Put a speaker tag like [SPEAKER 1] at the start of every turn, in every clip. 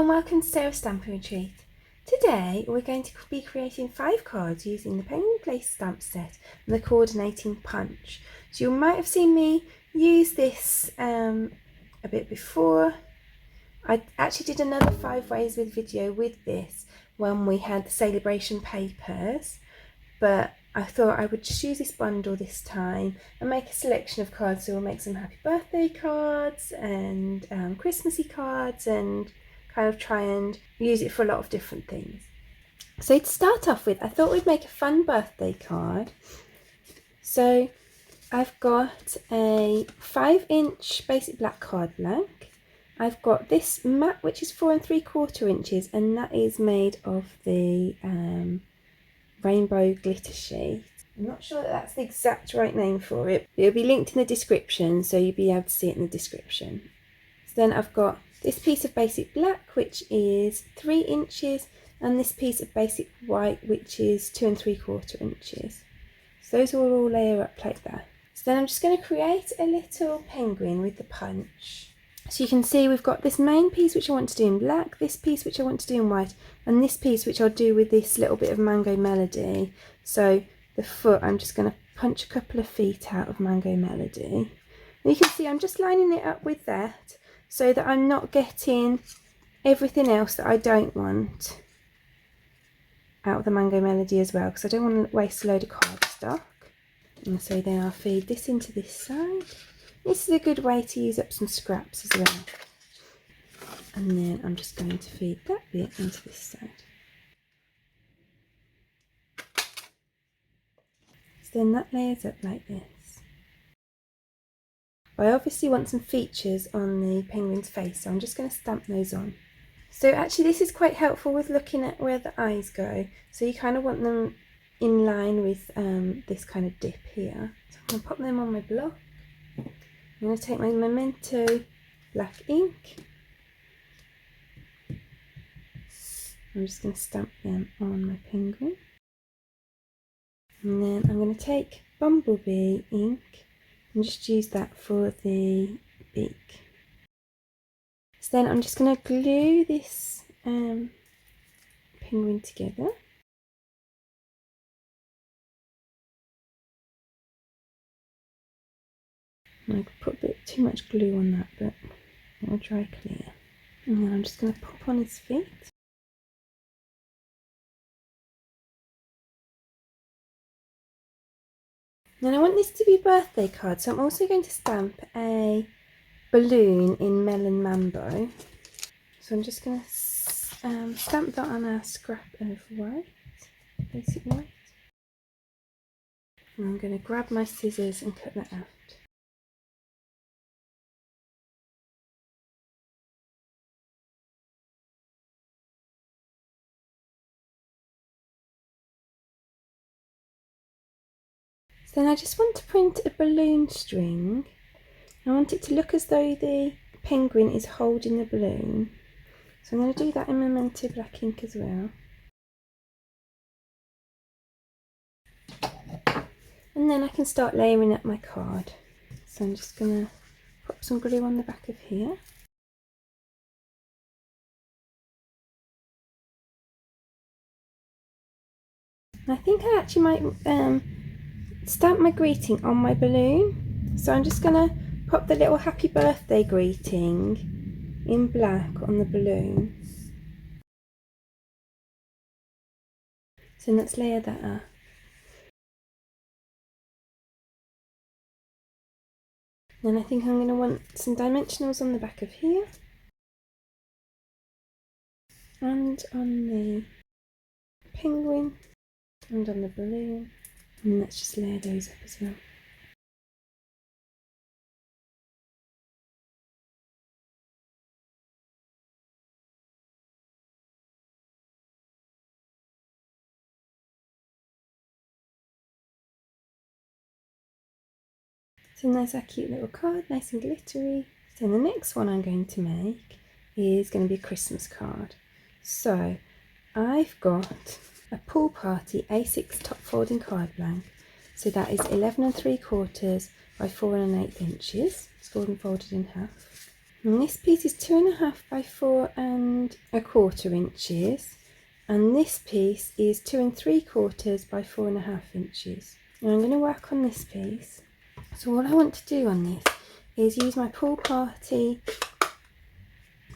[SPEAKER 1] and welcome to Sarah's Stampin' Retreat. Today we're going to be creating 5 cards using the Penguin Place stamp set and the coordinating punch. So you might have seen me use this a bit before. I actually did another 5 ways with video with this when we had the celebration papers, but I thought I would just use this bundle this time and make a selection of cards. So we'll make some happy birthday cards and Christmassy cards and kind of try and use it for a lot of different things. So to start off with, I thought we'd make a fun birthday card. So I've got a 5-inch basic black card blank. I've got this mat which is 4 3/4 inches, and that is made of the rainbow glitter sheet. I'm not sure that that's the exact right name for it. It'll be linked in the description, so you'll be able to see it in the description. So then I've got this piece of basic black which is 3 inches, and this piece of basic white which is 2 3/4 inches. So those will all layer up like that. So then I'm just going to create a little penguin with the punch. So you can see we've got this main piece which I want to do in black, this piece which I want to do in white, and this piece which I'll do with this little bit of Mango Melody. So the foot, I'm just going to punch a couple of feet out of Mango Melody. And you can see I'm just lining it up with that so that I'm not getting everything else that I don't want out of the Mango Melody as well, because I don't want to waste a load of cardstock. And so then I'll feed this into this side. This is a good way to use up some scraps as well. And then I'm just going to feed that bit into this side. So then that layers up like this. I obviously want some features on the penguin's face, so I'm just going to stamp those on. So actually this is quite helpful with looking at where the eyes go. So you kind of want them in line with this kind of dip here. So I'm going to pop them on my block. I'm going to take my Memento black ink. I'm just going to stamp them on my penguin. And then I'm going to take Bumblebee ink and just use that for the beak. So then I'm just going to glue this penguin together. I could put a bit too much glue on that, but it will dry clear. And then I'm just going to pop on his feet. Then I want this to be a birthday card, so I'm also going to stamp a balloon in Melon Mambo. So I'm just going to stamp that on a scrap of white, basic white. And I'm going to grab my scissors and cut that out. So then I just want to print a balloon string. I want it to look as though the penguin is holding the balloon. So I'm going to do that in Memento black ink as well. And then I can start layering up my card. So I'm just going to pop some glue on the back of here. I think I actually might stamp my greeting on my balloon. So I'm just going to pop the little happy birthday greeting in black on the balloon. So let's layer that up. Then I think I'm going to want some dimensionals on the back of here and on the penguin and on the balloon. And let's just layer those up as well. So there's our cute little card, nice and glittery. So the next one I'm going to make is going to be a Christmas card. So I've got a pool party A6 top folding card blank. So that is 11 3/4 by 4 1/8 inches. It's folded in half. And this piece is 2.5 by 4.25 inches, and this piece is 2 3/4 by 4.5 inches. Now I'm going to work on this piece. So what I want to do on this is use my Pool Party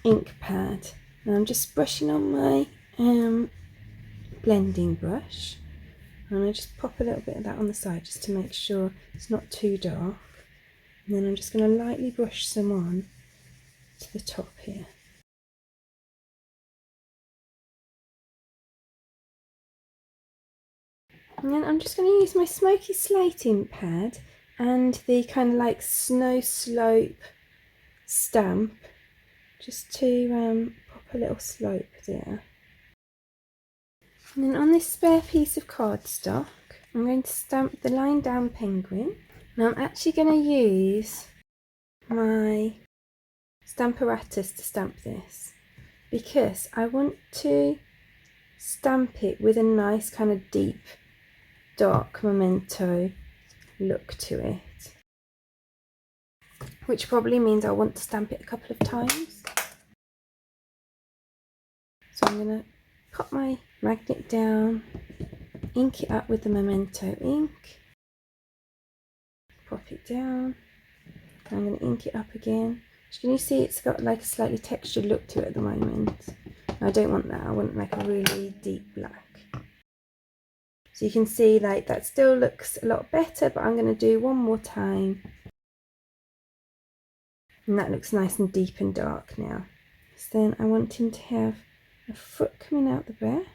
[SPEAKER 1] ink pad. Now I'm just brushing on my blending brush, and I just pop a little bit of that on the side just to make sure it's not too dark, and then I'm just going to lightly brush some on to the top here. And then I'm just going to use my Smoky Slate ink pad and the kind of like snow slope stamp just to pop a little slope there. And then on this spare piece of cardstock, I'm going to stamp the line down penguin. Now I'm actually going to use my Stamparatus to stamp this because I want to stamp it with a nice kind of deep dark memento look to it, which probably means I want to stamp it a couple of times. So I'm going to pop my magnet down, ink it up with the memento ink, pop it down, I'm going to ink it up again. Can you see it's got like a slightly textured look to it at the moment? I don't want that, I want like a really deep black. So you can see like that still looks a lot better, but I'm going to do one more time. And that looks nice and deep and dark now. So then I want him to have a foot coming out the back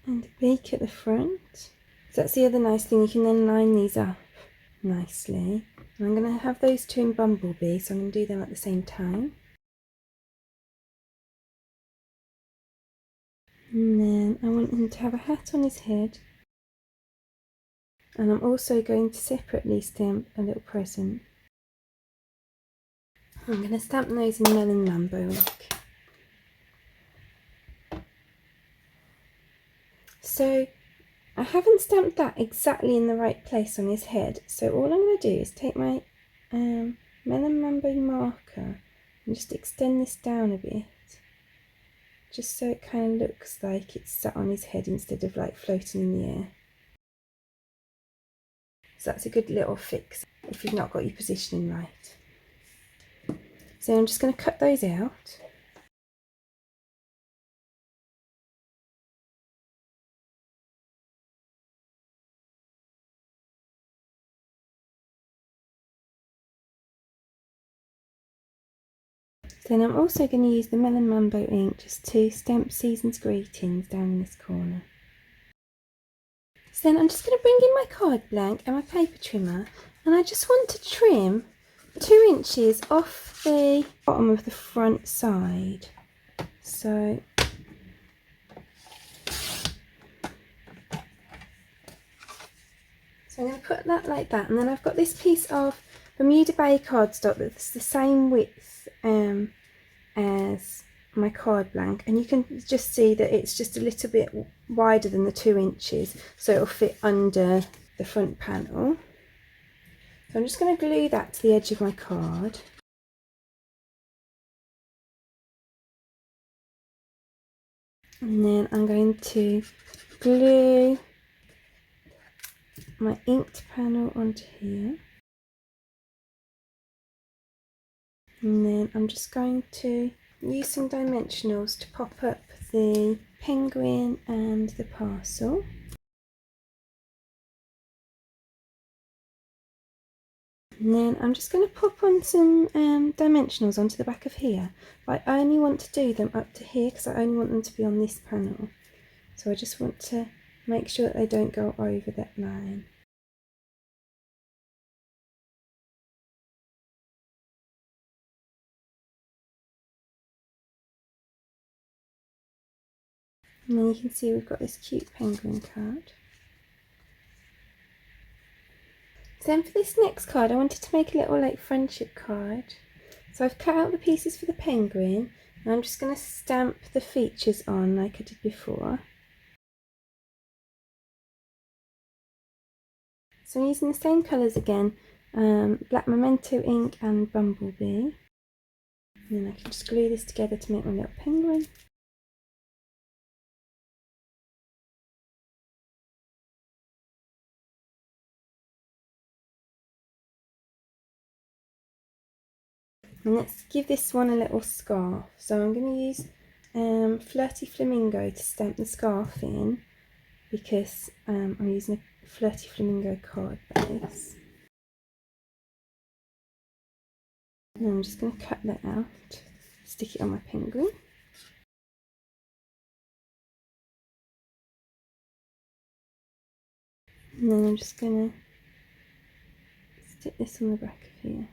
[SPEAKER 1] and a beak at the front. So that's the other nice thing, you can then line these up nicely. And I'm going to have those two in Bumblebee, so I'm going to do them at the same time. And then I want him to have a hat on his head. And I'm also going to separately stamp a little present. I'm going to stamp those in Melon Mambo ink. So I haven't stamped that exactly in the right place on his head, so all I'm going to do is take my Melon Mambo marker and just extend this down a bit, just so it kind of looks like it's sat on his head instead of like floating in the air. So that's a good little fix if you've not got your positioning right. So I'm just going to cut those out. Then I'm also going to use the Melon Mambo ink just to stamp Season's Greetings down in this corner. So then I'm just going to bring in my card blank and my paper trimmer, and I just want to trim 2 inches off the bottom of the front side. So I'm going to put that like that, and then I've got this piece of Bermuda Bay cardstock that's the same width as my card blank, and you can just see that it's just a little bit wider than the 2 inches, so it'll fit under the front panel. So I'm just going to glue that to the edge of my card. And then I'm going to glue my inked panel onto here. And then I'm just going to use some dimensionals to pop up the penguin and the parcel. And then I'm just going to pop on some dimensionals onto the back of here, but I only want to do them up to here because I only want them to be on this panel. So I just want to make sure that they don't go over that line. And then you can see we've got this cute penguin card. So then for this next card, I wanted to make a little like friendship card. So I've cut out the pieces for the penguin, and I'm just going to stamp the features on like I did before. So I'm using the same colours again, black memento ink and Bumblebee. And then I can just glue this together to make my little penguin. And let's give this one a little scarf. So I'm going to use Flirty Flamingo to stamp the scarf in, because I'm using a Flirty Flamingo card base. And I'm just going to cut that out, stick it on my penguin. And then I'm just going to stick this on the back of here.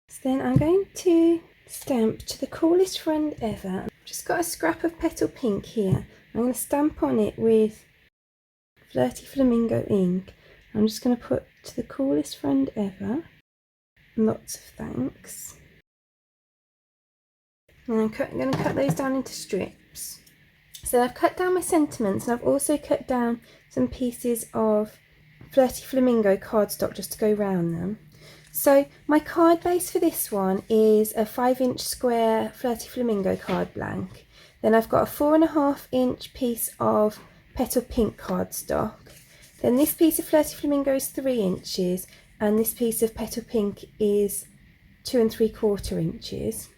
[SPEAKER 1] So then I'm going to stamp To the Coolest Friend Ever. I've just got a scrap of Petal Pink here. I'm going to stamp on it with Flirty Flamingo ink. I'm just going to put To the Coolest Friend Ever. Lots of thanks. And I'm going to cut those down into strips. So I've cut down my sentiments, and I've also cut down some pieces of Flirty Flamingo cardstock just to go round them. So my card base for this one is a 5-inch square Flirty Flamingo card blank. Then I've got a 4.5-inch piece of Petal Pink cardstock. Then this piece of Flirty Flamingo is 3 inches, and this piece of Petal Pink is 2 3/4 inches.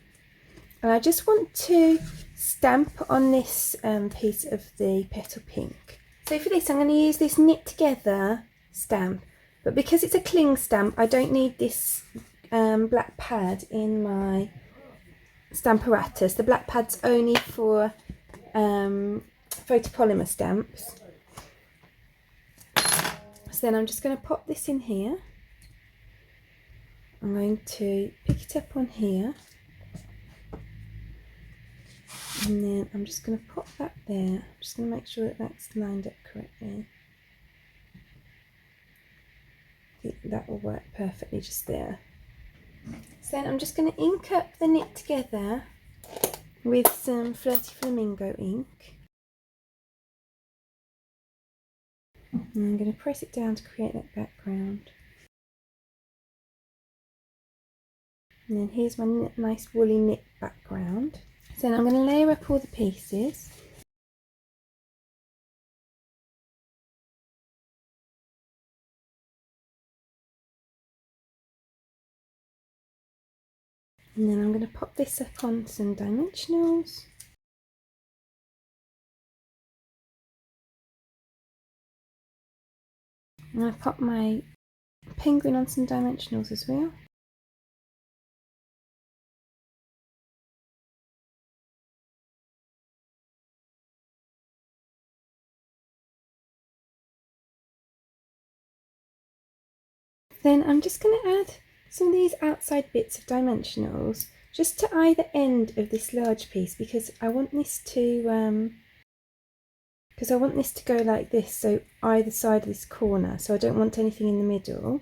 [SPEAKER 1] And I just want to stamp on this piece of the Petal Pink. So for this I'm going to use this Knit Together stamp, but because it's a cling stamp I don't need this black pad in my Stamparatus. The black pad's only for photopolymer stamps. So then I'm just going to pop this in here. I'm going to pick it up on here. And then I'm just going to pop that there. I'm just going to make sure that that's lined up correctly. I think that will work perfectly just there. So then I'm just going to ink up the Knit Together with some Flirty Flamingo ink. And I'm going to press it down to create that background. And then here's my nice woolly knit background. So then I'm going to layer up all the pieces. And then I'm going to pop this up on some dimensionals. And I pop my penguin on some dimensionals as well. Then I'm just going to add some of these outside bits of dimensionals just to either end of this large piece, because I want this to go like this, so either side of this corner, so I don't want anything in the middle.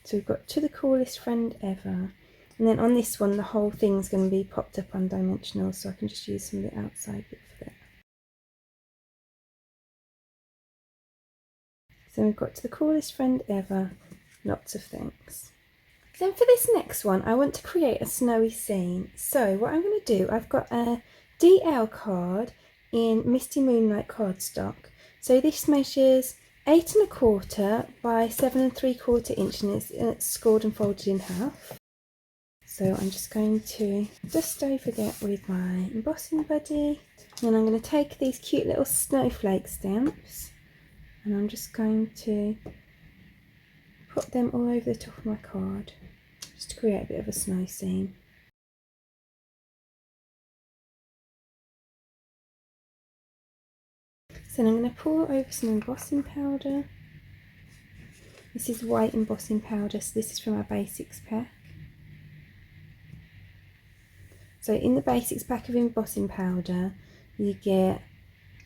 [SPEAKER 1] So we've got To the Coolest Friend Ever, and then on this one the whole thing's going to be popped up on dimensionals, so I can just use some of the outside bit for that. So we've got To the Coolest Friend Ever, lots of thanks. Then for this next one I want to create a snowy scene. So what I'm going to do, I've got a DL card in Misty Moonlight cardstock. So this measures 8 1/4 by 7 3/4 inch, and it's scored and folded in half. So I'm just going to dust over that with my embossing buddy. Then I'm going to take these cute little snowflake stamps and I'm just going to put them all over the top of my card, just to create a bit of a snow scene. So then I'm going to pour over some embossing powder. This is white embossing powder, so this is from our basics pack. So in the basics pack of embossing powder you get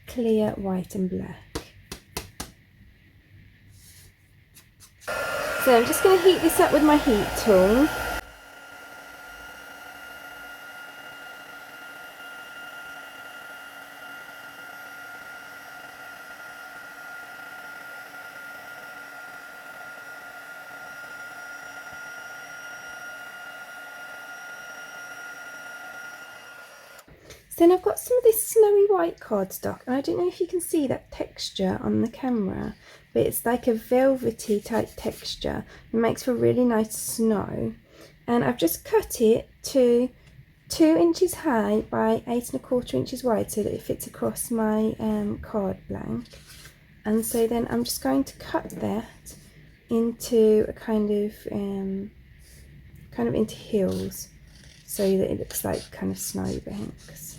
[SPEAKER 1] clear, white and black. So I'm just going to heat this up with my heat tool. Then I've got some of this snowy white cardstock, and I don't know if you can see that texture on the camera, but it's like a velvety type texture. It makes for really nice snow, and I've just cut it to 2 inches high by 8¼ inches wide so that it fits across my card blank. And so then I'm just going to cut that into a kind of into hills so that it looks like kind of snowbanks.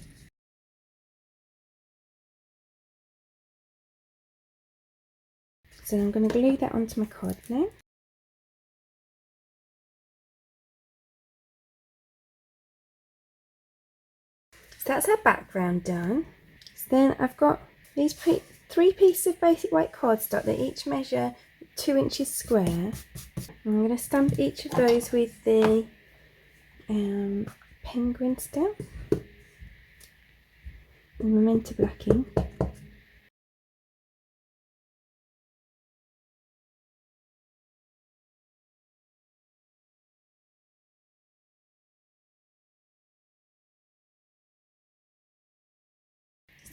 [SPEAKER 1] So I'm going to glue that onto my card now. So that's our background done. So then I've got these 3 pieces of basic white cardstock that each measure 2 inches square. And I'm going to stamp each of those with the penguin stamp and Memento black ink.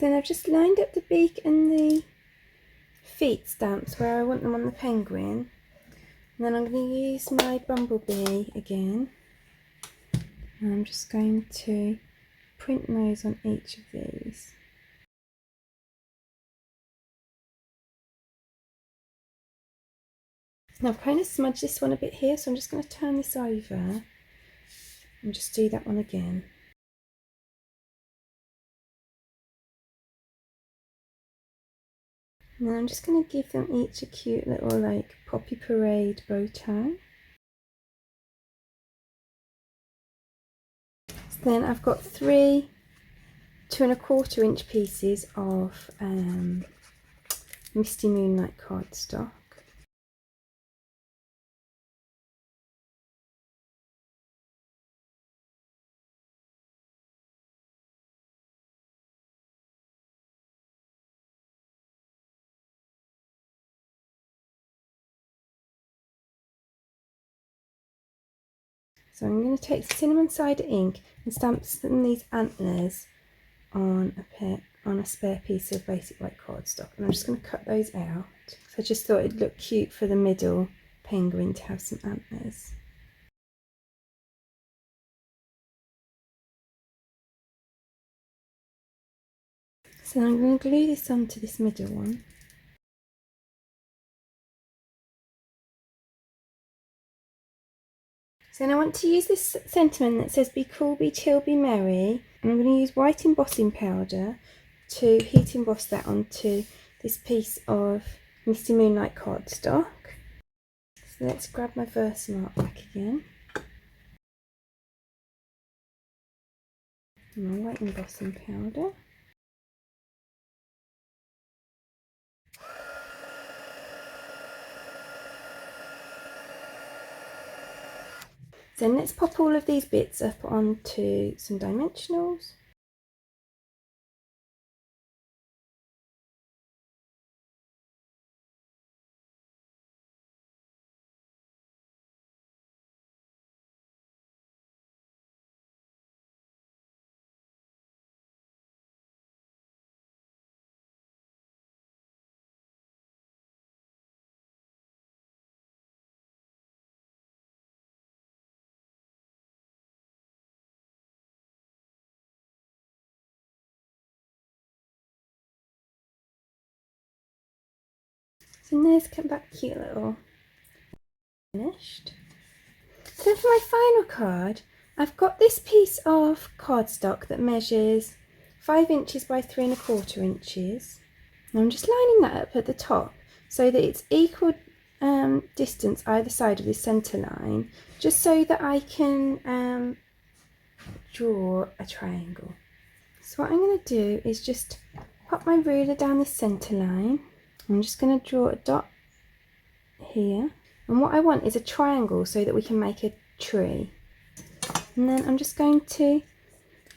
[SPEAKER 1] Then I've just lined up the beak and the feet stamps where I want them on the penguin. And then I'm going to use my bumblebee again. And I'm just going to print those on each of these. Now I've kind of smudged this one a bit here, so I'm just going to turn this over and just do that one again. And then I'm just going to give them each a cute little like poppy parade bow tie. So then I've got 3 2¼ inch pieces of Misty Moonlight cardstock. So I'm going to take cinnamon cider ink and stamp some of these antlers on a spare piece of basic white cardstock, and I'm just going to cut those out. So I just thought it'd look cute for the middle penguin to have some antlers. So I'm going to glue this onto this middle one. So then I want to use this sentiment that says be cool, be chill, be merry, and I'm going to use white embossing powder to heat emboss that onto this piece of Misty Moonlight cardstock. So let's grab my Versamark back again. And my white embossing powder. Then let's pop all of these bits up onto some dimensionals. So there's that cute little finished. So for my final card, I've got this piece of cardstock that measures 5 inches by 3¼ inches. And I'm just lining that up at the top so that it's equal distance either side of the centre line, just so that I can draw a triangle. So what I'm going to do is just pop my ruler down this centre line. I'm just going to draw a dot here, and what I want is a triangle so that we can make a tree. And then I'm just going to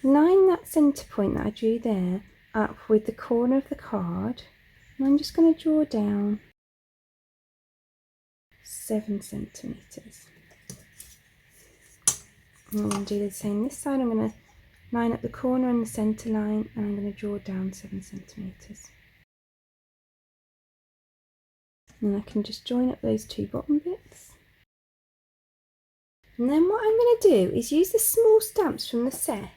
[SPEAKER 1] line that centre point that I drew there up with the corner of the card, and I'm just going to draw down 7 centimetres. I'm going to do the same this side. I'm going to line up the corner and the centre line, and I'm going to draw down 7 centimetres. And I can just join up those 2 bottom bits. And then what I'm going to do is use the small stamps from the set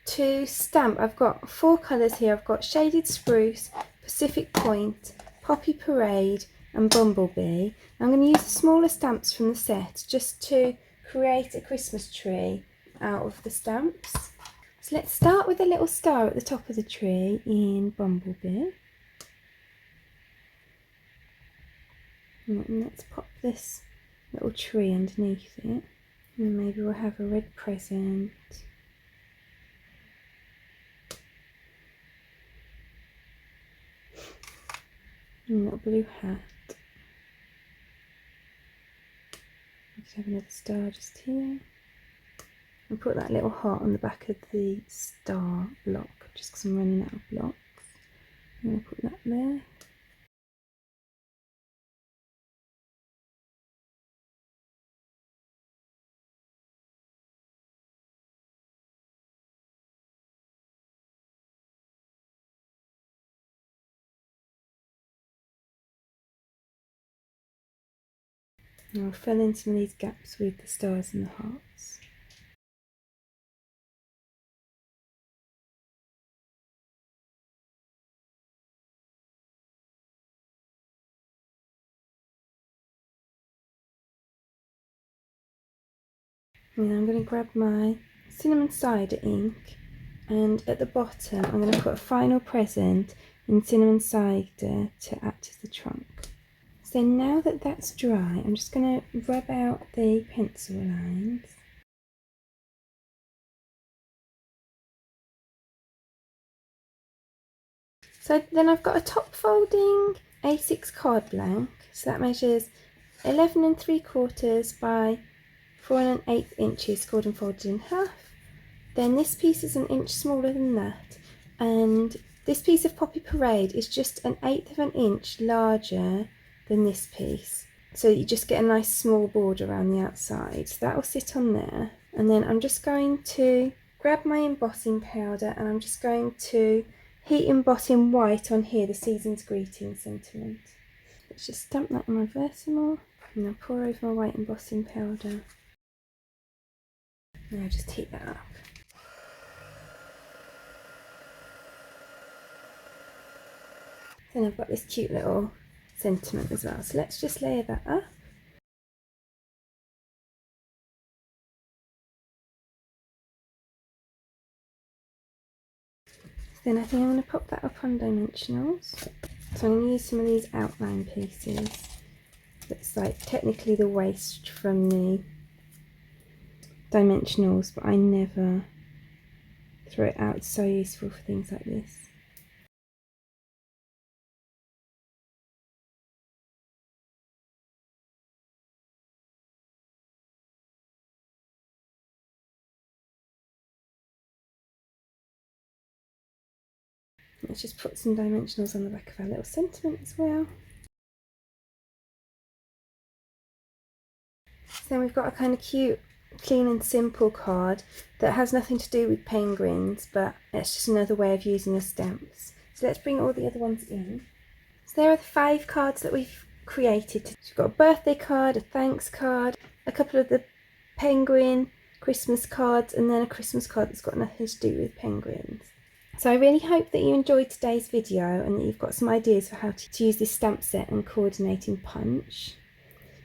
[SPEAKER 1] to stamp. I've got 4 colours here. I've got Shaded Spruce, Pacific Point, Poppy Parade and Bumblebee. I'm going to use the smaller stamps from the set just to create a Christmas tree out of the stamps. So let's start with a little star at the top of the tree in Bumblebee. And let's pop this little tree underneath it. And maybe we'll have a red present. And a little blue hat. Let's have another star just here. And put that little heart on the back of the star block, just because I'm running out of blocks. I'm going to put that there. Now I'll fill in some of these gaps with the stars and the hearts. And I'm going to grab my cinnamon cider ink, and at the bottom I'm going to put a final present in cinnamon cider to act as the trunk. So now that that's dry, I'm just going to rub out the pencil lines. So then I've got a top folding A6 card blank, so that measures 11 3/4 by 4 1/8 inches, scored and folded in half. Then this piece is an inch smaller than that, and this piece of Poppy Parade is just 1/8 of an inch larger than this piece, so you just get a nice small border around the outside. So that will sit on there, and then I'm just going to grab my embossing powder and I'm just going to heat emboss in white on here the Season's Greeting sentiment. Let's just stamp that in my Versamore, and I'll pour over my white embossing powder. Now just heat that up. Then I've got this cute little sentiment as well, so let's just layer that up. Then I think I'm going to pop that up on dimensionals. So I'm going to use some of these outline pieces. It's like technically the waste from the dimensionals, but I never throw it out. It's so useful for things like this. Let's just put some dimensionals on the back of our little sentiment as well. So then we've got a kind of cute, clean and simple card that has nothing to do with penguins, but it's just another way of using the stamps. So let's bring all the other ones in. So there are the 5 cards that we've created. So we've got a birthday card, a thanks card, a couple of the penguin Christmas cards, and then a Christmas card that's got nothing to do with penguins. So I really hope that you enjoyed today's video and that you've got some ideas for how to use this stamp set and coordinating punch.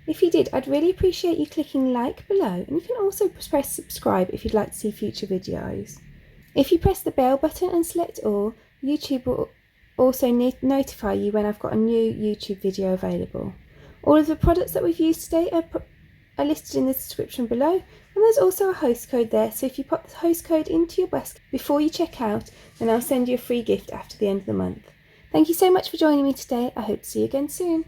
[SPEAKER 1] If you did, I'd really appreciate you clicking like below, and you can also press subscribe if you'd like to see future videos. If you press the bell button and select all, YouTube will also notify you when I've got a new YouTube video available. All of the products that we've used today are listed in the description below, and there's also a host code there, so if you pop the host code into your basket before you check out, then I'll send you a free gift after the end of the month. Thank you so much for joining me today. I hope to see you again soon.